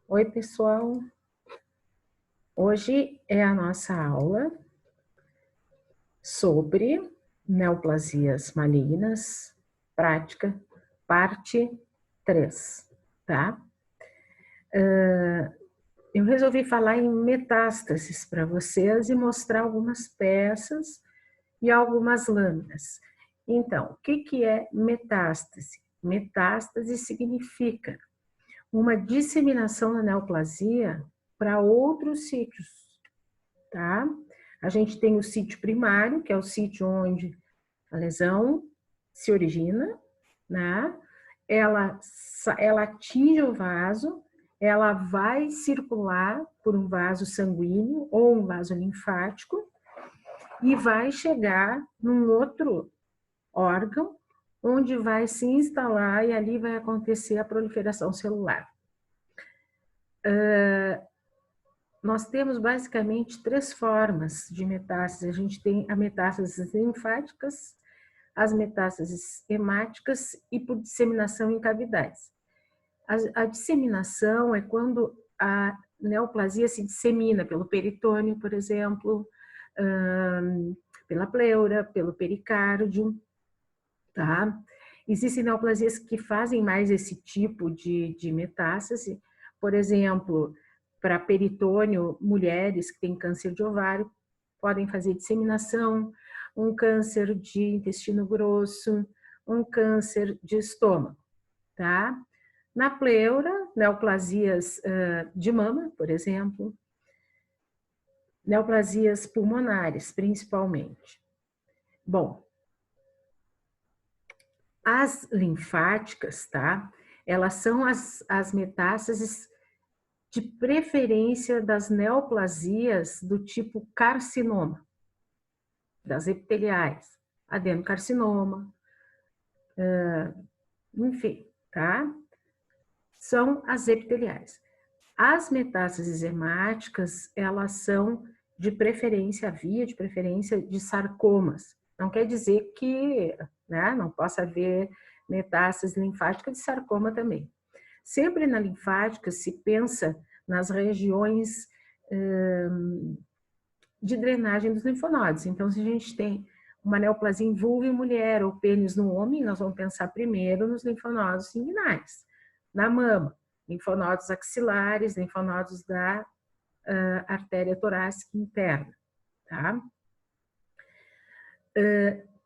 Oi, pessoal. Hoje é a nossa aula sobre neoplasias malignas, prática, parte 3, tá? Eu resolvi falar em metástases para vocês e mostrar algumas peças e algumas lâminas. Então, o que é metástase? Metástase significa uma disseminação da neoplasia para outros sítios, tá? A gente tem o sítio primário, que é o sítio onde a lesão se origina, né? Ela atinge o vaso, ela vai circular por um vaso sanguíneo ou um vaso linfático e vai chegar num outro órgão, onde vai se instalar e ali vai acontecer a proliferação celular. Nós temos basicamente 3 formas de metástase. A gente tem a metástases linfáticas, as metástases hemáticas e por disseminação em cavidades. A disseminação é quando a neoplasia se dissemina pelo peritônio, por exemplo, pela pleura, pelo pericárdio, tá? Existem neoplasias que fazem mais esse tipo de metástase, por exemplo, para peritônio, mulheres que têm câncer de ovário podem fazer disseminação, um câncer de intestino grosso, um câncer de estômago, tá? Na pleura, neoplasias de mama, por exemplo, neoplasias pulmonares, principalmente. Bom, as linfáticas, tá? Elas são as metástases de preferência das neoplasias do tipo carcinoma, das epiteliais, adenocarcinoma, enfim, tá? São as epiteliais. As metástases hemáticas, elas são de preferência, via de preferência de sarcomas. Não quer dizer que, né, não possa haver metástase linfática de sarcoma também. Sempre na linfática se pensa nas regiões de drenagem dos linfonodos. Então, se a gente tem uma neoplasia em vulva em mulher ou pênis no homem, nós vamos pensar primeiro nos linfonodos inguinais. Na mama, linfonodos axilares, linfonodos da artéria torácica interna, tá?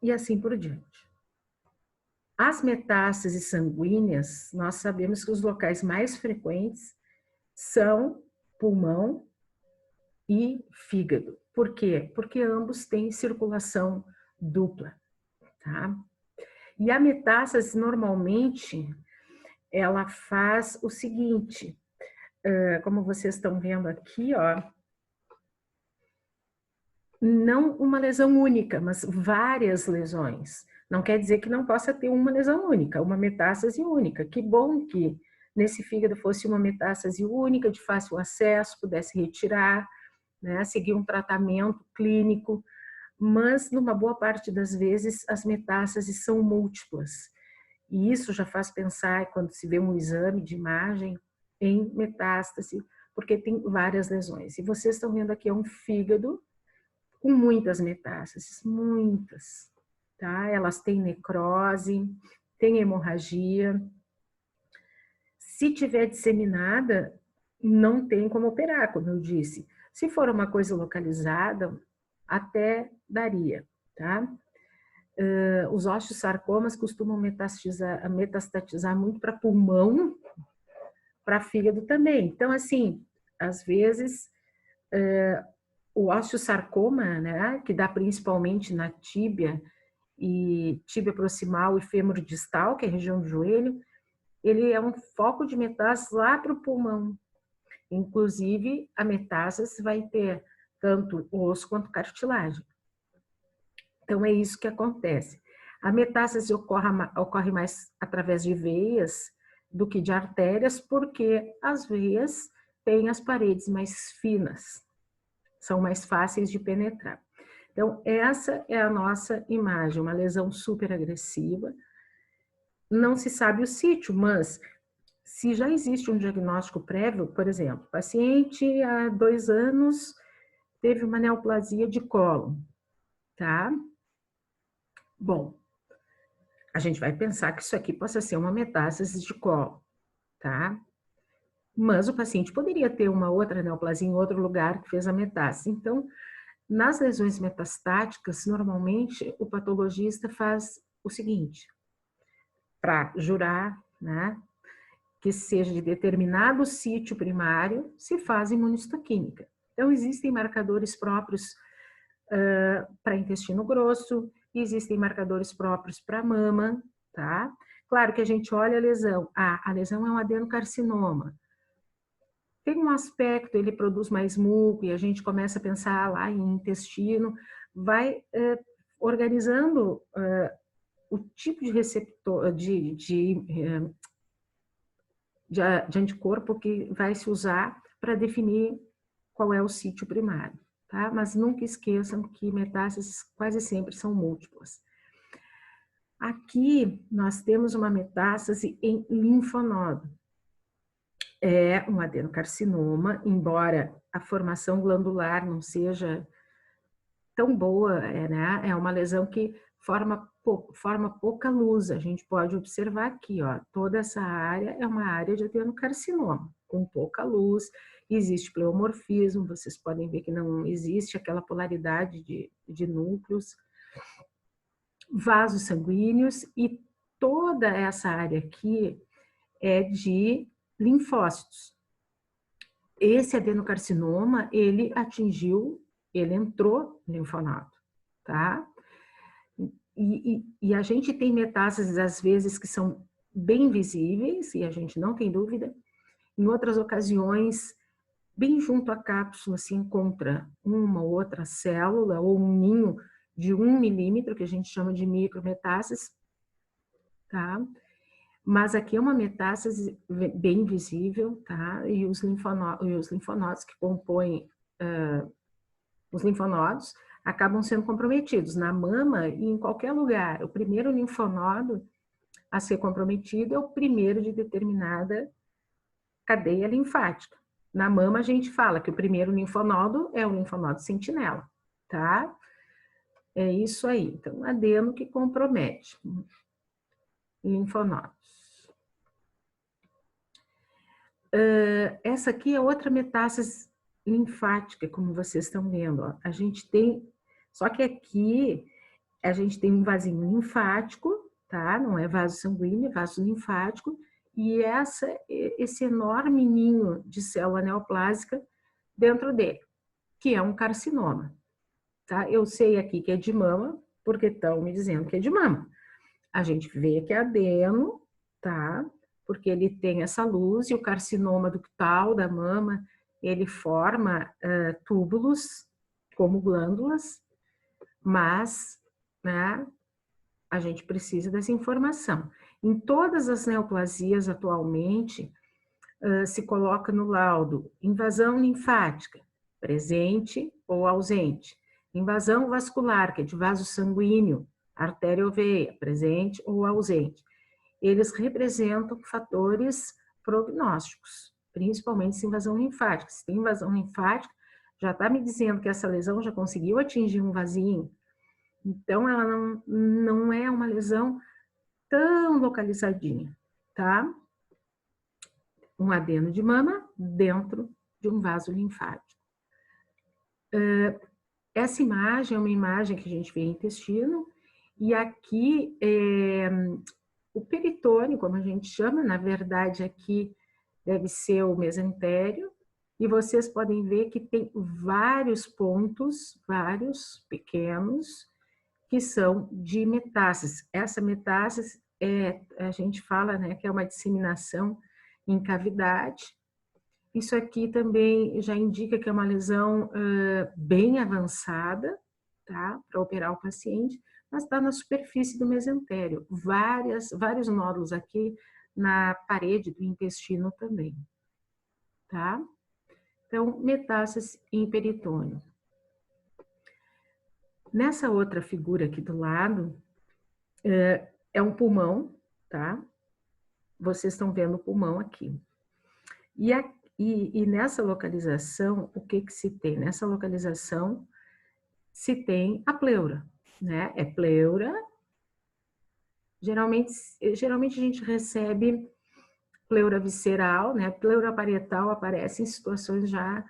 E assim por diante. As metástases sanguíneas, nós sabemos que os locais mais frequentes são pulmão e fígado. Por quê? Porque ambos têm circulação dupla, tá? E a metástase, normalmente, ela faz o seguinte, como vocês estão vendo aqui, ó, não uma lesão única, mas várias lesões. Não quer dizer que não possa ter uma lesão única, uma metástase única. Que bom que nesse fígado fosse uma metástase única, de fácil acesso, pudesse retirar, né, seguir um tratamento clínico, mas numa boa parte das vezes as metástases são múltiplas. E isso já faz pensar, quando se vê um exame de imagem, em metástase, porque tem várias lesões. E vocês estão vendo aqui é um fígado com muitas metástases, muitas, tá? Elas têm necrose, têm hemorragia. Se tiver disseminada, não tem como operar, como eu disse. Se for uma coisa localizada, até daria, tá? Os osteosarcomas costumam metastatizar muito para pulmão, para fígado também. Então, assim, às vezes, o osteosarcoma, né, que dá principalmente na tíbia proximal e fêmur distal, que é a região do joelho, ele é um foco de metástase lá para o pulmão. Inclusive, a metástase vai ter tanto osso quanto cartilagem. Então, é isso que acontece. A metástase ocorre mais através de veias do que de artérias, porque as veias têm as paredes mais finas, são mais fáceis de penetrar. Então, essa é a nossa imagem, uma lesão super agressiva. Não se sabe o sítio, mas Se já existe um diagnóstico prévio, por exemplo, o paciente há 2 anos teve uma neoplasia de cólon, tá? Bom, a gente vai pensar que isso aqui possa ser uma metástase de cólon, tá? Mas o paciente poderia ter uma outra neoplasia em outro lugar que fez a metástase. Então, nas lesões metastáticas, normalmente o patologista faz o seguinte, para jurar, né, que seja de determinado sítio primário, se faz imunistoquímica. Então, existem marcadores próprios para intestino grosso, existem marcadores próprios para mama, tá? Claro que a gente olha a lesão. Ah, a lesão é um adenocarcinoma. Tem um aspecto, ele produz mais muco e a gente começa a pensar lá em intestino, vai organizando o tipo de receptor, de anticorpo que vai se usar para definir qual é o sítio primário, tá? Mas nunca esqueçam que metástases quase sempre são múltiplas. Aqui nós temos uma metástase em linfonodo. É um adenocarcinoma, embora a formação glandular não seja tão boa, né? É uma lesão que forma pouca luz. A gente pode observar aqui, ó, toda essa área é uma área de adenocarcinoma, com pouca luz, existe pleomorfismo, vocês podem ver que não existe aquela polaridade de núcleos, vasos sanguíneos, e toda essa área aqui é de linfócitos. Esse adenocarcinoma, ele entrou no linfonodo, tá? E a gente tem metástases, às vezes, que são bem visíveis, e a gente não tem dúvida. Em outras ocasiões, bem junto à cápsula se encontra uma ou outra célula, ou um ninho de 1 milímetro, que a gente chama de micrometástase, tá? Mas aqui é uma metástase bem visível, tá? E os linfonodos que compõem os linfonodos acabam sendo comprometidos na mama e em qualquer lugar. O primeiro linfonodo a ser comprometido é o primeiro de determinada cadeia linfática. Na mama a gente fala que o primeiro linfonodo é o linfonodo sentinela, tá? É isso aí. Então, adeno que compromete linfonodos. Essa aqui é outra metástase linfática, como vocês estão vendo. Ó. A gente tem, só que aqui a gente tem um vasinho linfático, tá? Não é vaso sanguíneo, é vaso linfático, e esse enorme ninho de célula neoplásica dentro dele, que é um carcinoma, tá? Eu sei aqui que é de mama, porque estão me dizendo que é de mama. A gente vê que é adeno, tá? Porque ele tem essa luz, e o carcinoma ductal da mama, ele forma túbulos como glândulas, mas, né, a gente precisa dessa informação. Em todas as neoplasias atualmente, se coloca no laudo invasão linfática, presente ou ausente. Invasão vascular, que é de vaso sanguíneo, artéria ou veia, presente ou ausente. Eles representam fatores prognósticos, principalmente se invasão linfática. Se tem invasão linfática, já está me dizendo que essa lesão já conseguiu atingir um vasinho. Então, ela não é uma lesão tão localizadinha, tá? Um adeno de mama dentro de um vaso linfático. Essa imagem é uma imagem que a gente vê em intestino, e aqui o peritônio, como a gente chama, na verdade aqui deve ser o mesentério, e vocês podem ver que tem vários pontos, vários pequenos, que são de metástase. Essa metástase a gente fala, né, que é uma disseminação em cavidade. Isso aqui também já indica que é uma lesão bem avançada, tá, para operar o paciente, mas está na superfície do mesentério. Vários nódulos aqui na parede do intestino também, tá? Então, metástase em peritônio. Nessa outra figura aqui do lado, é um pulmão, tá? vocês estão vendo o pulmão aqui. E nessa localização, o que se tem? Nessa localização se tem a pleura, né? É pleura. Geralmente a gente recebe pleura visceral, né? Pleura parietal aparece em situações já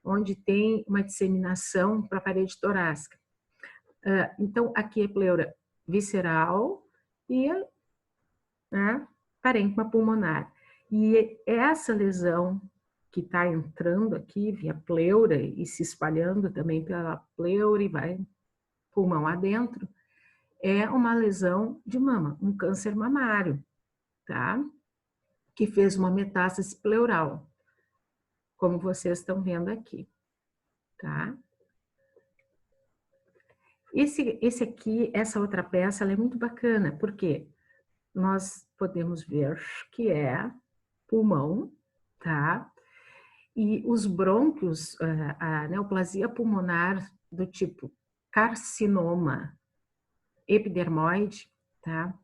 onde tem uma disseminação para a parede torácica. Então, aqui é pleura visceral e, né, parênquima pulmonar. E essa lesão que está entrando aqui via pleura e se espalhando também pela pleura e vai pulmão adentro, é uma lesão de mama, um câncer mamário, tá? Que fez uma metástase pleural, como vocês estão vendo aqui, tá? Esse aqui, essa outra peça, ela é muito bacana, porque nós podemos ver que é pulmão, tá? E os brônquios, a neoplasia pulmonar do tipo carcinoma epidermoide, tá?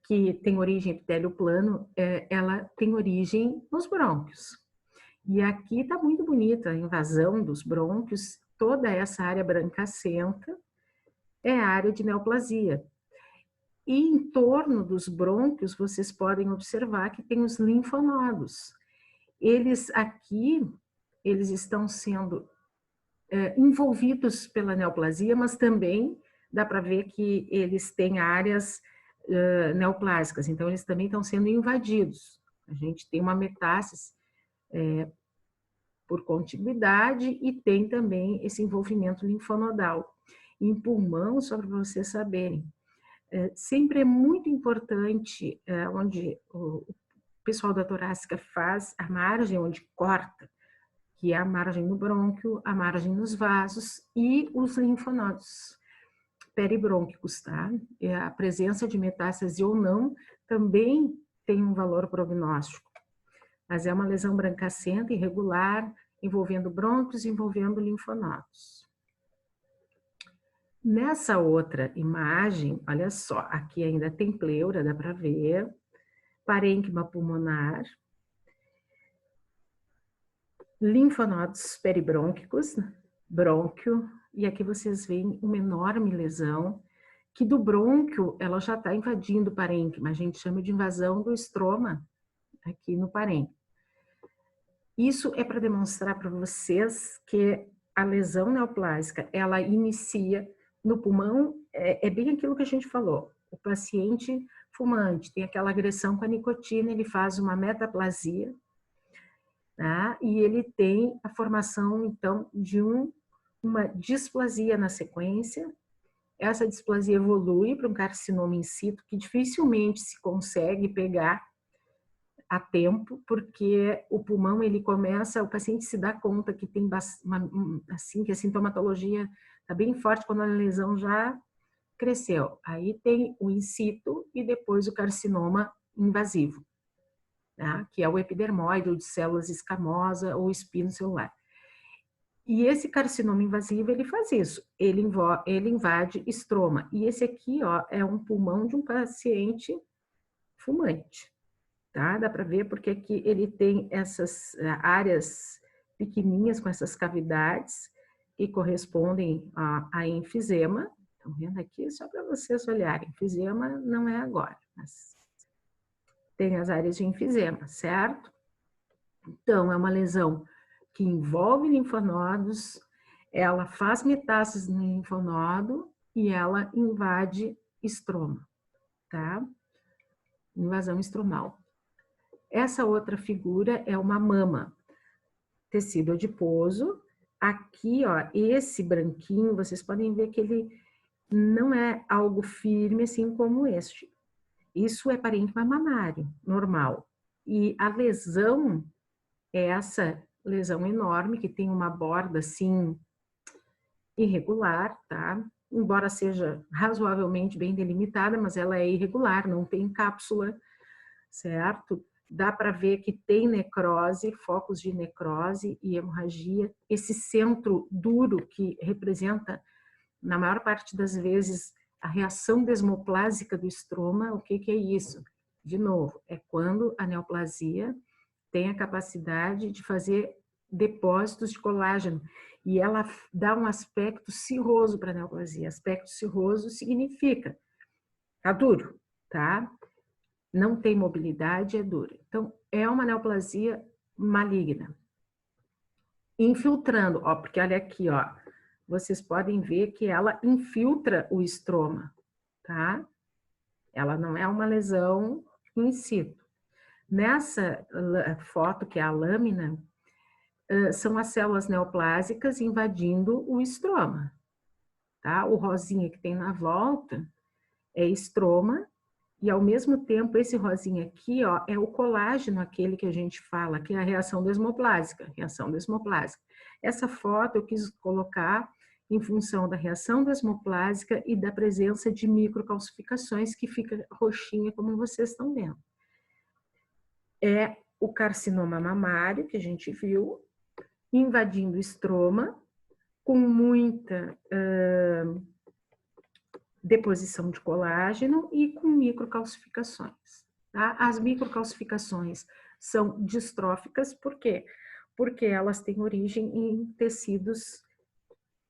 Que tem origem epitélio plano, ela tem origem nos brônquios. E aqui está muito bonita a invasão dos brônquios, toda essa área brancacenta é a área de neoplasia. E em torno dos brônquios, vocês podem observar que tem os linfonodos. Eles estão sendo envolvidos pela neoplasia, mas também dá para ver que eles têm áreas neoplásicas, então eles também estão sendo invadidos. A gente tem uma metástase por contiguidade e tem também esse envolvimento linfonodal. Em pulmão, só para vocês saberem, sempre é muito importante onde o pessoal da torácica faz a margem onde corta, que é a margem no brônquio, a margem nos vasos e os linfonodos peribrônquicos, tá? E a presença de metástase ou não também tem um valor prognóstico, mas é uma lesão brancacenta, irregular, envolvendo brônquios, envolvendo linfonodos. Nessa outra imagem, olha só, aqui ainda tem pleura, dá para ver, parênquima pulmonar, linfonodos peribrônquicos, brônquio, e aqui vocês veem uma enorme lesão, que do brônquio ela já está invadindo o parênquima, a gente chama de invasão do estroma aqui no parênquima. Isso é para demonstrar para vocês que a lesão neoplásica, ela inicia no pulmão, é bem aquilo que a gente falou, o paciente fumante tem aquela agressão com a nicotina, ele faz uma metaplasia, tá? E ele tem a formação, então, de uma displasia na sequência. Essa displasia evolui para um carcinoma in situ, que dificilmente se consegue pegar a tempo, porque o pulmão, ele começa, o paciente se dá conta que tem assim, que a sintomatologia está bem forte quando a lesão já cresceu. Aí tem o in situ e depois o carcinoma invasivo, tá? Que é o epidermoide, ou de células escamosas, ou espino celular. E esse carcinoma invasivo, ele faz isso, ele invade estroma. E esse aqui, ó, é um pulmão de um paciente fumante, tá? Dá para ver porque aqui ele tem essas áreas pequenininhas com essas cavidades que correspondem a enfisema. Estão vendo aqui? Só para vocês olharem. Enfisema não é agora, mas tem as áreas de enfisema, certo? Então, é uma lesão que envolve linfonodos, ela faz metástase no linfonodo e ela invade estroma, tá? Invasão estromal. Essa outra figura é uma mama, tecido adiposo. Aqui, ó, esse branquinho, vocês podem ver que ele não é algo firme assim como este. Isso é parênquima mamário, normal. E a lesão é essa lesão enorme, que tem uma borda assim irregular, tá? Embora seja razoavelmente bem delimitada, mas ela é irregular, não tem cápsula, certo? Dá para ver que tem necrose, focos de necrose e hemorragia. Esse centro duro que representa, na maior parte das vezes, a reação desmoplásica do estroma, o que é isso? De novo, é quando a neoplasia tem a capacidade de fazer depósitos de colágeno e ela dá um aspecto cirroso para a neoplasia. Aspecto cirroso significa tá duro, tá? Não tem mobilidade, é dura. Então, é uma neoplasia maligna. Infiltrando, ó, porque olha aqui, ó, vocês podem ver que ela infiltra o estroma, tá? Ela não é uma lesão in situ. Nessa foto, que é a lâmina, são as células neoplásicas invadindo o estroma, tá? O rosinha que tem na volta é estroma, e ao mesmo tempo esse rosinha aqui, ó, é o colágeno, aquele que a gente fala, que é a reação desmoplásica, Essa foto eu quis colocar em função da reação desmoplásica e da presença de microcalcificações, que fica roxinha, como vocês estão vendo. É o carcinoma mamário, que a gente viu, invadindo o estroma, com muita deposição de colágeno e com microcalcificações. Tá? As microcalcificações são distróficas, por quê? Porque elas têm origem em tecidos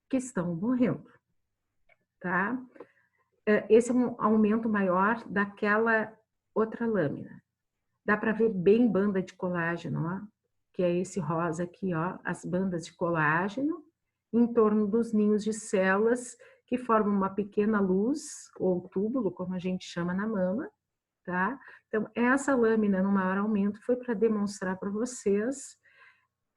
que estão morrendo. Tá? Esse é um aumento maior daquela outra lâmina. Dá para ver bem banda de colágeno, ó, que é esse rosa aqui, ó, as bandas de colágeno em torno dos ninhos de células que formam uma pequena luz, ou túbulo, como a gente chama na mama, tá? Então, essa lâmina no maior aumento foi para demonstrar para vocês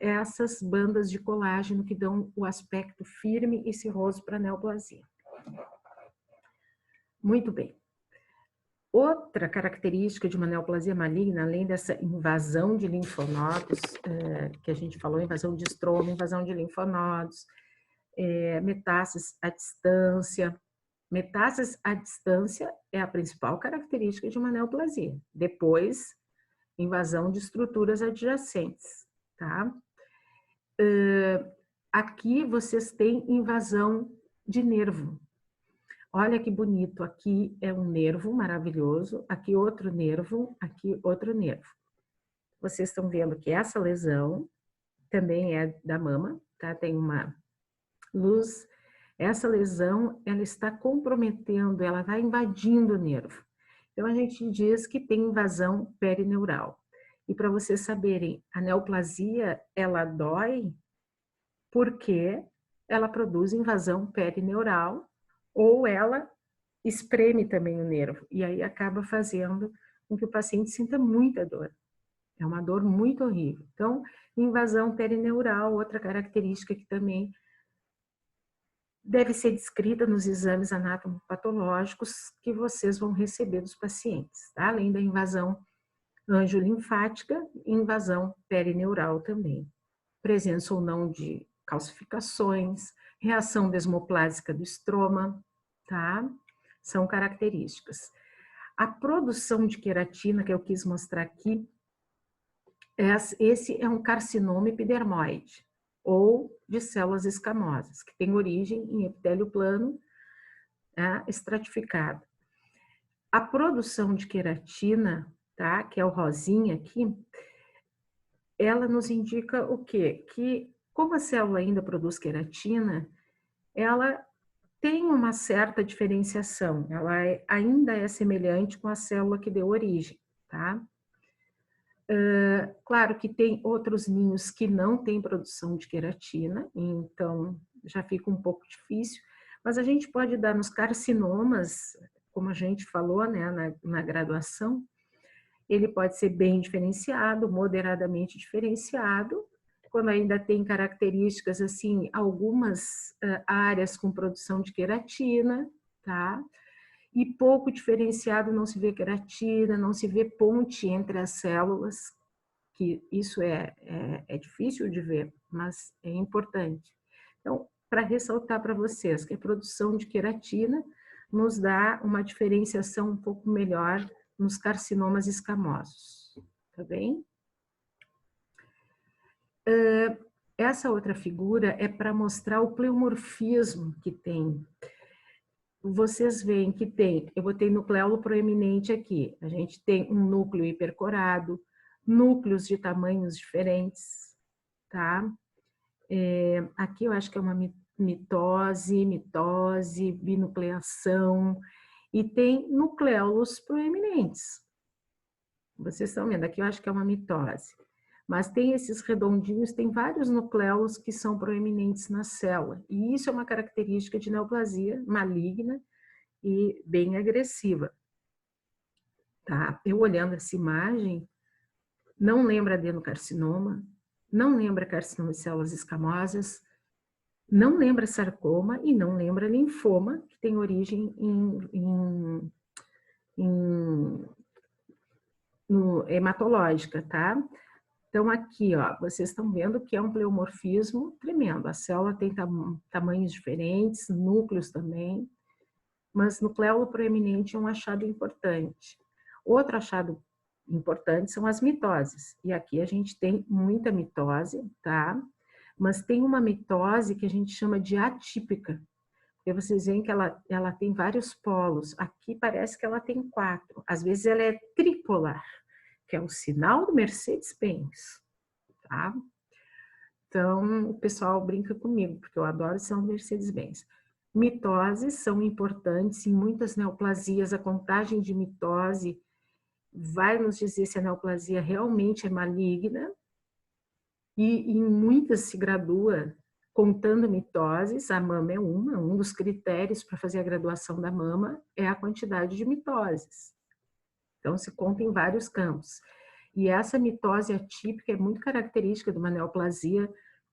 essas bandas de colágeno que dão o aspecto firme e cirroso para a neoplasia. Muito bem. Outra característica de uma neoplasia maligna, além dessa invasão de linfonodos, que a gente falou, invasão de estroma, invasão de linfonodos, metástases à distância. Metástases à distância é a principal característica de uma neoplasia. Depois, invasão de estruturas adjacentes, tá? Aqui vocês têm invasão de nervo. Olha que bonito, aqui é um nervo maravilhoso, aqui outro nervo, aqui outro nervo. Vocês estão vendo que essa lesão também é da mama, tá? Tem uma luz. Essa lesão, ela está comprometendo, ela está invadindo o nervo. Então, a gente diz que tem invasão perineural. E para vocês saberem, a neoplasia, ela dói porque ela produz invasão perineural ou ela espreme também o nervo. E aí acaba fazendo com que o paciente sinta muita dor. É uma dor muito horrível. Então, invasão perineural, outra característica que também deve ser descrita nos exames anatomopatológicos que vocês vão receber dos pacientes, tá? Além da invasão angiolinfática, invasão perineural também. Presença ou não de calcificações, reação desmoplásica do estroma, tá? São características. A produção de queratina, que eu quis mostrar aqui, esse é um carcinoma epidermoide, ou de células escamosas, que tem origem em epitélio plano, estratificado. A produção de queratina, tá, que é o rosinha aqui, ela nos indica o quê? Que como a célula ainda produz queratina, ela tem uma certa diferenciação, ela ainda é semelhante com a célula que deu origem, tá? Claro que tem outros ninhos que não têm produção de queratina, então já fica um pouco difícil, mas a gente pode dar nos carcinomas, como a gente falou, né, na graduação, ele pode ser bem diferenciado, moderadamente diferenciado, quando ainda tem características, assim, algumas áreas com produção de queratina, tá? E pouco diferenciado, não se vê queratina, não se vê ponte entre as células, que isso é difícil de ver, mas é importante. Então, para ressaltar para vocês que a produção de queratina nos dá uma diferenciação um pouco melhor nos carcinomas escamosos, tá bem? Essa outra figura é para mostrar o pleomorfismo que tem. vocês veem que tem, eu botei nucleolo proeminente aqui, a gente tem um núcleo hipercorado, núcleos de tamanhos diferentes, tá? Aqui eu acho que é uma mitose, binucleação, e tem nucleolos proeminentes. Vocês estão vendo, aqui eu acho que é uma mitose. Mas tem esses redondinhos, tem vários nucleolos que são proeminentes na célula. E isso é uma característica de neoplasia maligna e bem agressiva. Tá? Eu olhando essa imagem, não lembra adenocarcinoma, não lembra carcinoma de células escamosas, não lembra sarcoma e não lembra linfoma, que tem origem hematológica, tá? Então, aqui, ó, vocês estão vendo que é um pleomorfismo tremendo. A célula tem tamanhos diferentes, núcleos também, mas nucleolo proeminente é um achado importante. Outro achado importante são as mitoses. E aqui a gente tem muita mitose, tá? Mas tem uma mitose que a gente chama de atípica. Porque vocês veem que ela tem vários polos. Aqui parece que ela tem 4. Às vezes ela é tripolar, que é o sinal do Mercedes-Benz, tá? Então, o pessoal brinca comigo, porque eu adoro o sinal do Mercedes-Benz. Mitoses são importantes em muitas neoplasias. A contagem de mitose vai nos dizer se a neoplasia realmente é maligna. E em muitas se gradua contando mitoses. A mama é um dos critérios para fazer a graduação da mama é a quantidade de mitoses. Então, se conta em vários campos. E essa mitose atípica é muito característica de uma neoplasia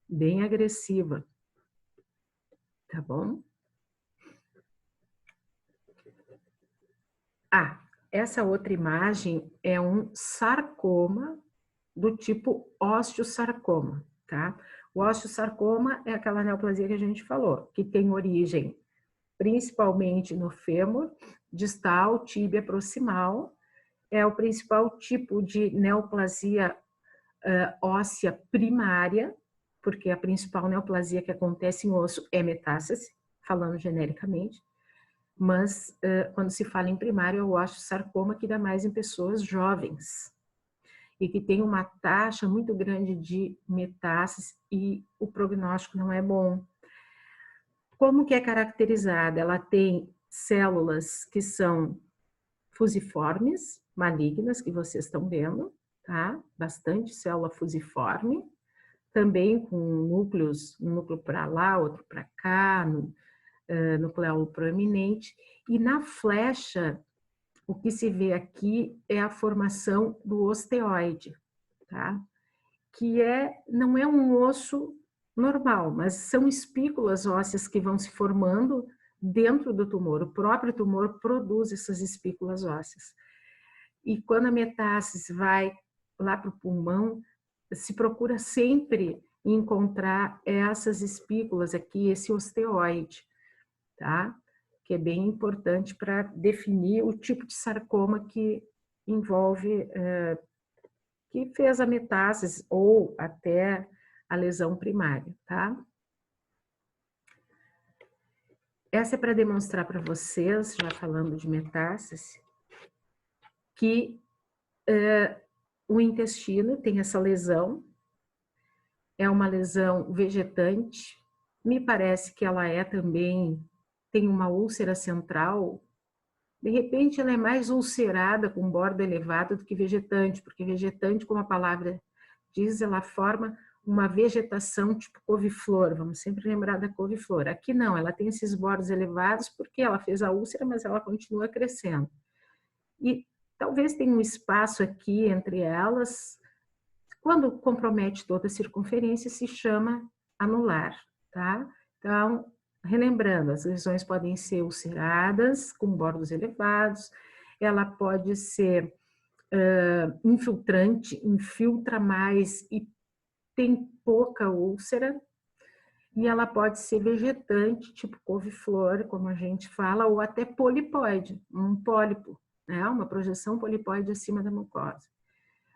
bem agressiva. Tá bom? Essa outra imagem é um sarcoma do tipo osteosarcoma, tá? O osteosarcoma é aquela neoplasia que a gente falou, que tem origem principalmente no fêmur, distal, tíbia proximal. É o principal tipo de neoplasia óssea primária, porque a principal neoplasia que acontece em osso é metástase, falando genericamente. Mas quando se fala em primário, é o osteosarcoma, que dá mais em pessoas jovens e que tem uma taxa muito grande de metástase e o prognóstico não é bom. Como que é caracterizada? Ela tem células que são fusiformes, malignas, que vocês estão vendo, tá? Bastante célula fusiforme, também com núcleos, um núcleo para lá, outro para cá, nucleolo proeminente. E na flecha, o que se vê aqui é a formação do osteoide, tá? Que não é um osso normal, mas são espículas ósseas que vão se formando dentro do tumor. O próprio tumor produz essas espículas ósseas. E quando a metástase vai lá para o pulmão, se procura sempre encontrar essas espículas aqui, esse osteoide, tá? Que é bem importante para definir o tipo de sarcoma que envolve, que fez a metástase ou até a lesão primária, tá? Essa é para demonstrar para vocês, já falando de metástase, que o intestino tem essa lesão, é uma lesão vegetante, me parece que ela também, tem uma úlcera central. De repente, ela é mais ulcerada, com bordo elevado, do que vegetante, porque vegetante, como a palavra diz, ela forma uma vegetação tipo couve-flor, vamos sempre lembrar da couve-flor. Aqui não, ela tem esses bordos elevados porque ela fez a úlcera, mas ela continua crescendo. E talvez tenha um espaço aqui entre elas. Quando compromete toda a circunferência, se chama anular, tá? Então, relembrando, as lesões podem ser ulceradas, com bordos elevados, ela pode ser infiltrante, infiltra mais e tem pouca úlcera, e ela pode ser vegetante, tipo couve-flor, como a gente fala, ou até polipoide, um pólipo, né? Uma projeção polipoide acima da mucosa.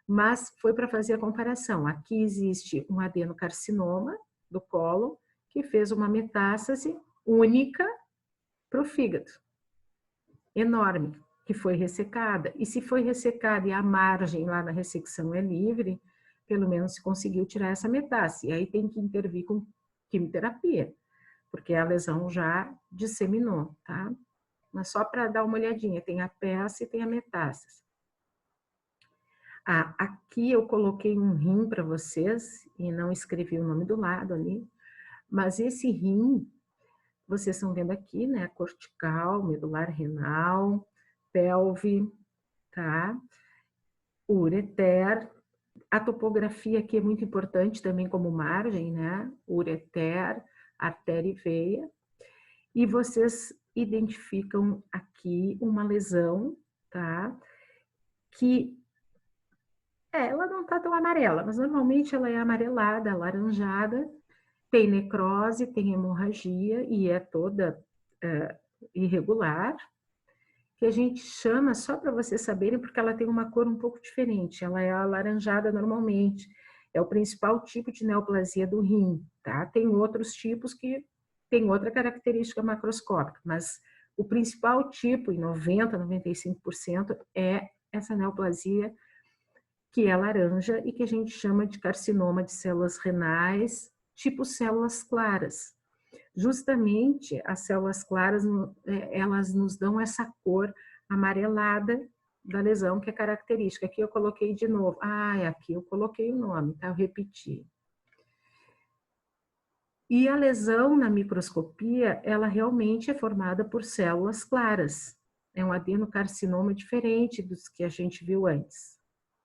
Mas foi para fazer a comparação. Aqui existe um adenocarcinoma do cólon, que fez uma metástase única, para o fígado, enorme, que foi ressecada. E se foi ressecada e a margem lá da ressecção é livre, pelo menos se conseguiu tirar essa metástase. E aí tem que intervir com quimioterapia, porque a lesão já disseminou, tá? Mas só para dar uma olhadinha, tem a peça e tem a metástase. Ah, aqui eu coloquei um rim para vocês e não escrevi o nome do lado ali, mas esse rim, vocês estão vendo aqui, né? Cortical, medular renal, pelve, tá? Ureter. A topografia aqui é muito importante também como margem, né? Ureter, artéria e veia. E vocês identificam aqui uma lesão, tá? Que ela não tá tão amarela, mas normalmente ela é amarelada, alaranjada, tem necrose, tem hemorragia e é toda irregular, que a gente chama, só para vocês saberem, porque ela tem uma cor um pouco diferente, ela é alaranjada normalmente, é o principal tipo de neoplasia do rim, tá? Tem outros tipos que tem outra característica macroscópica, mas o principal tipo, em 90%, 95%, é essa neoplasia que é laranja e que a gente chama de carcinoma de células renais, tipo células claras. Justamente as células claras, elas nos dão essa cor amarelada da lesão que é característica. Aqui eu coloquei de novo. Ah, aqui eu coloquei o nome, tá? Eu repeti. E a lesão na microscopia, ela realmente é formada por células claras. É um adenocarcinoma diferente dos que a gente viu antes,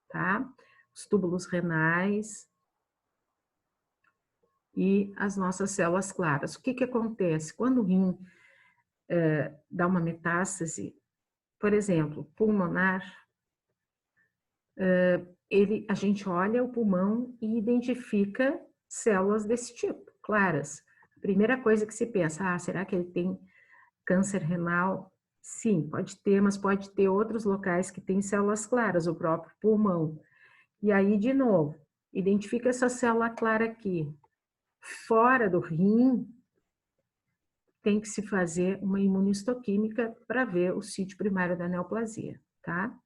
tá? Os túbulos renais e as nossas células claras. O que que acontece? Quando o rim dá uma metástase, por exemplo, pulmonar, a gente olha o pulmão e identifica células desse tipo, claras. A primeira coisa que se pensa, será que ele tem câncer renal? Sim, pode ter, mas pode ter outros locais que têm células claras, o próprio pulmão. E aí, de novo, identifica essa célula clara aqui. Fora do rim, tem que se fazer uma imunistoquímica para ver o sítio primário da neoplasia, tá?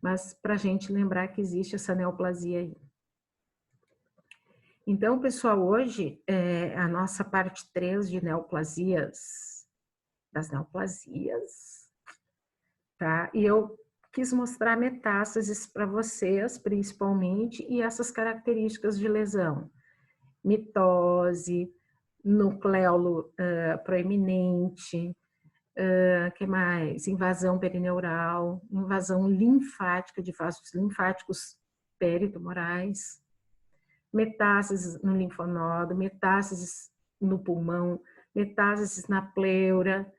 Mas para a gente lembrar que existe essa neoplasia aí. Então, pessoal, hoje a nossa parte 3 de neoplasias, das neoplasias, tá? E eu quis mostrar metástases para vocês, principalmente, e essas características de lesão. Mitose, nucleolo proeminente, que mais? Invasão perineural, invasão linfática de vasos linfáticos peritumorais, metástases no linfonodo, metástases no pulmão, metástases na pleura,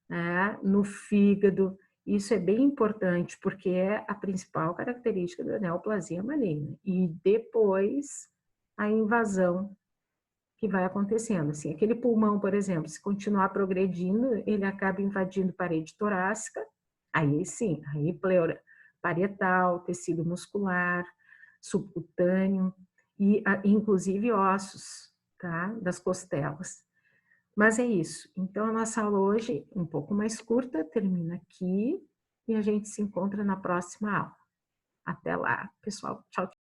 né, no fígado. Isso é bem importante, porque é a principal característica da neoplasia maligna. E depois, a invasão que vai acontecendo. Assim, aquele pulmão, por exemplo, se continuar progredindo, ele acaba invadindo parede torácica, aí sim, aí pleura parietal, tecido muscular, subcutâneo e inclusive ossos, tá? Das costelas. Mas é isso. Então a nossa aula hoje, um pouco mais curta, termina aqui e a gente se encontra na próxima aula. Até lá, pessoal. Tchau, tchau.